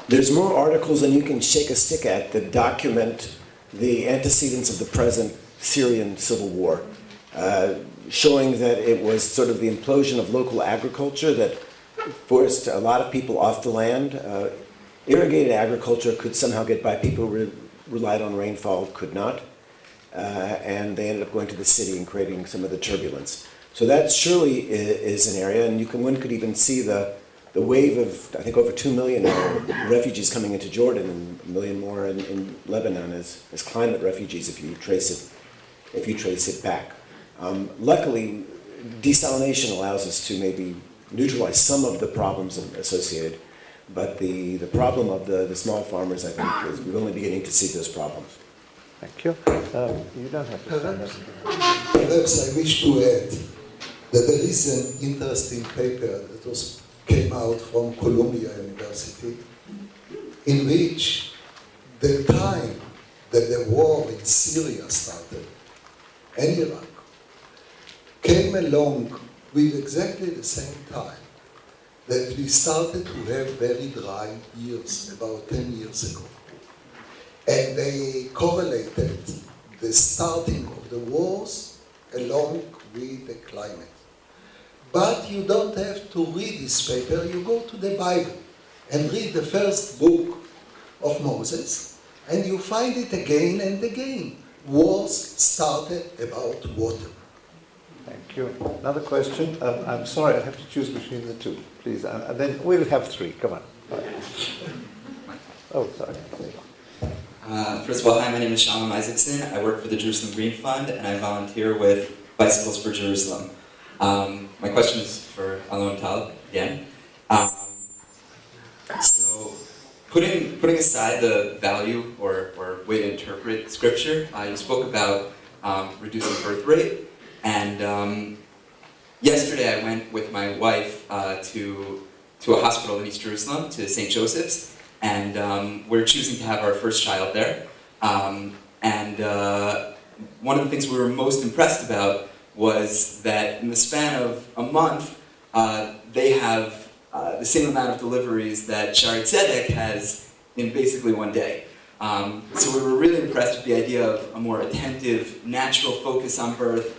There's more articles than you can shake a stick at that document the antecedents of the present Syrian civil war, showing that it was sort of the implosion of local agriculture that forced a lot of people off the land. Irrigated agriculture could somehow get by. People relied on rainfall, could not. and they ended up going to the city and creating some of the turbulence. So that surely is an area, and one could even see the wave of, I think, over 2 million refugees coming into Jordan, and 1 million more in Lebanon as climate refugees if you trace it back. Luckily, desalination allows us to maybe neutralize some of the problems associated, but the problem of the small farmers, I think, is we're only beginning to see those problems. Thank you. You don't have to stand up. Perhaps I wish to add that there is an interesting paper that came out from Columbia University, in which the time that the war in Syria started, and Iraq, came along with exactly the same time that we started to have very dry years, about 10 years ago. And they correlated the starting of the wars along with the climate. But you don't have to read this paper, you go to the Bible and read the first book of Moses, and you find it again and again. Wars started about water. Thank you. Another question. I'm sorry, I have to choose between the two, please. And then we'll have three. Come on. Oh, sorry. First of all, hi, my name is Shalom Isaacson. I work for the Jerusalem Green Fund, and I volunteer with Bicycles for Jerusalem. My question is for Alon again. So, putting aside the value or way to interpret Scripture, you spoke about reducing birth rate, and yesterday I went with my wife to a hospital in East Jerusalem, to St. Joseph's, and we're choosing to have our first child there. And one of the things we were most impressed about was that in the span of a month, they have the same amount of deliveries that Shari Tzedek has in basically one day. So we were really impressed with the idea of a more attentive, natural focus on birth.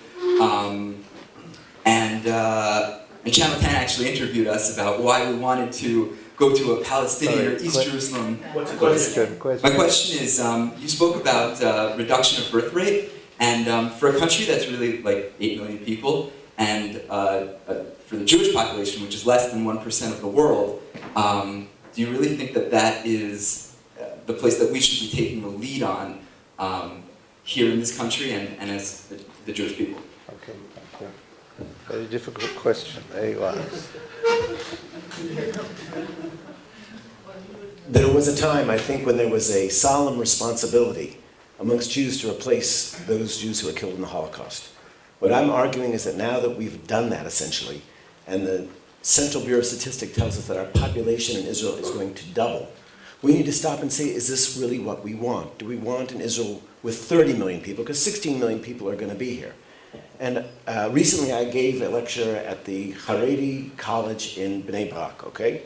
And Channel 10 actually interviewed us about why we wanted to go to a Palestinian or East Jerusalem. What's the question? My question is, you spoke about reduction of birth rate, and for a country that's really like 8 million people, and for the Jewish population, which is less than 1% of the world, do you really think that that is the place that we should be taking the lead on here in this country and as the Jewish people? Okay, thank you. Very difficult question. There you are. There was a time, I think, when there was a solemn responsibility amongst Jews to replace those Jews who were killed in the Holocaust. What I'm arguing is that now that we've done that, essentially, and the Central Bureau of Statistics tells us that our population in Israel is going to double, we need to stop and say, is this really what we want? Do we want an Israel with 30 million people? Because 16 million people are going to be here. And recently I gave a lecture at the Haredi College in Bnei Brak, okay?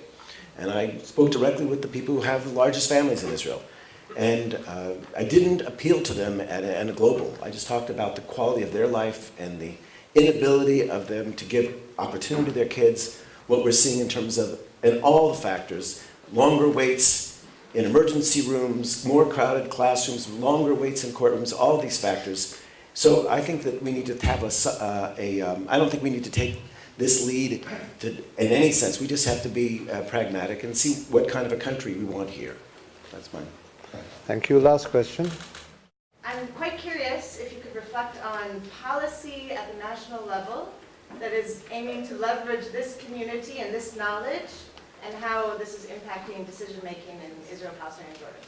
And I spoke directly with the people who have the largest families in Israel. And I didn't appeal to them at a global. I just talked about the quality of their life and the inability of them to give opportunity to their kids, what we're seeing in terms of, and all the factors, longer waits in emergency rooms, more crowded classrooms, longer waits in courtrooms, all these factors. So I think that we need to have I don't think we need to take this lead in any sense. We just have to be pragmatic and see what kind of a country we want here. That's mine. Thank you. Last question. I'm quite curious if you could reflect on policy at the national level that is aiming to leverage this community and this knowledge, and how this is impacting decision-making in Israel, Palestine, and Jordan.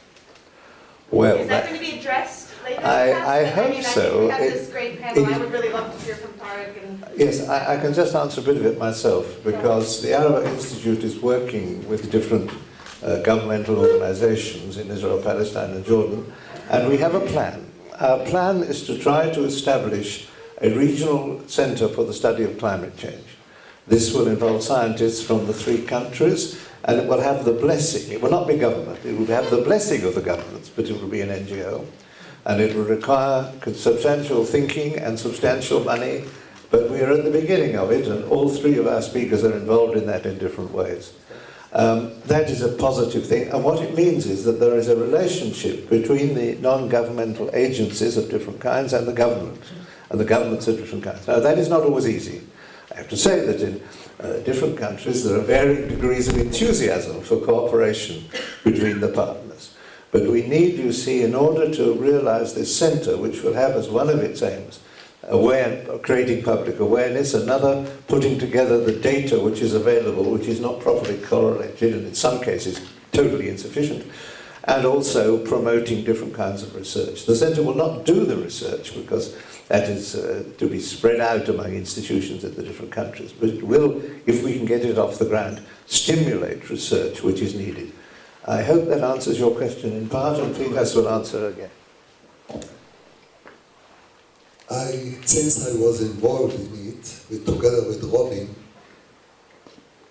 Well, is that going to be addressed later? I hope mean, so. We have this great panel. I would really love to hear from Tareq. And Yes, I can just answer a bit of it myself, because the Arava Institute is working with different governmental organizations in Israel, Palestine, and Jordan, and we have a plan. Our plan is to try to establish a regional center for the study of climate change. This will involve scientists from the 3 countries, and it will have the blessing, it will not be government, it will have the blessing of the governments, but it will be an NGO, and it will require substantial thinking and substantial money, but we are at the beginning of it, and all 3 of our speakers are involved in that in different ways. That is a positive thing, and what it means is that there is a relationship between the non-governmental agencies of different kinds and the government, and the governments of different kinds. Now, that is not always easy. I have to say that in different countries there are varying degrees of enthusiasm for cooperation between the partners. But we need, you see, in order to realize this centre, which will have as one of its aims creating public awareness, another putting together the data which is available, which is not properly correlated and in some cases totally insufficient, and also promoting different kinds of research. The centre will not do the research because that is to be spread out among institutions in the different countries, but it will, if we can get it off the ground, stimulate research which is needed. I hope that answers your question in part, and Pinchas will answer again. Since I was involved in it, together with Robin,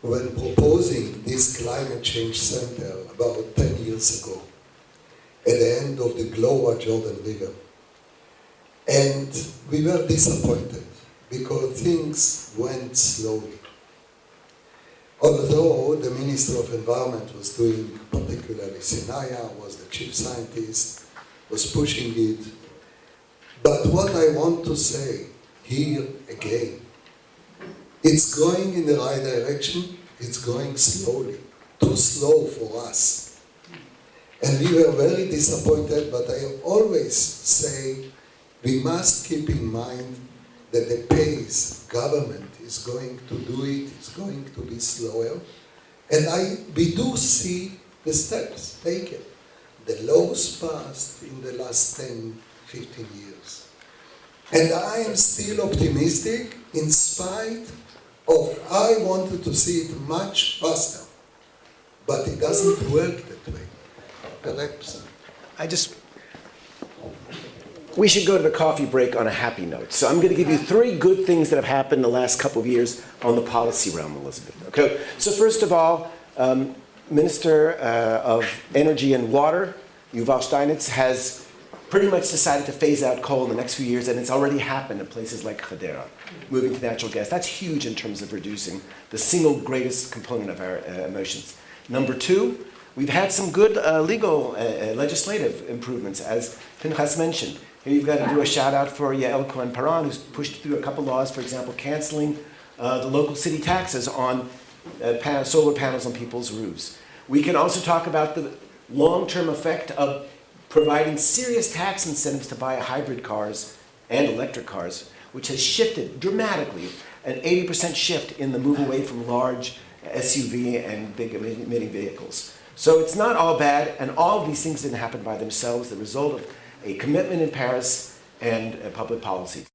when proposing this climate change center about 10 years ago, at the end of the Lower Jordan River. And we were disappointed because things went slowly. Although the Minister of Environment was doing, particularly Sinaya, was the chief scientist, was pushing it. But what I want to say here again, it's going in the right direction, it's going slowly, too slow for us. And we were very disappointed, but I always say we must keep in mind that the pace government is going to do it is going to be slower. And we do see the steps taken, the laws passed in the last 10, 15 years. And I am still optimistic in spite of I wanted to see it much faster, but it doesn't work that way. Perhaps. We should go to the coffee break on a happy note. So I'm going to give you 3 good things that have happened in the last couple of years on the policy realm, Elizabeth. Okay. So first of all, Minister of Energy and Water, Yuval Steinitz, has pretty much decided to phase out coal in the next few years, and it's already happened in places like Hadera, moving to natural gas. That's huge in terms of reducing the single greatest component of our emissions. Number 2, we've had some good legal legislative improvements, as Pinchas mentioned. Here you've got to do a shout out for Yael Cohen-Paran, who's pushed through a couple laws, for example, canceling the local city taxes on solar panels on people's roofs. We can also talk about the long-term effect of providing serious tax incentives to buy hybrid cars and electric cars, which has shifted dramatically, an 80% shift in the move away from large SUV and big emitting vehicles. So it's not all bad, and all of these things didn't happen by themselves, the result of a commitment in Paris and public policy.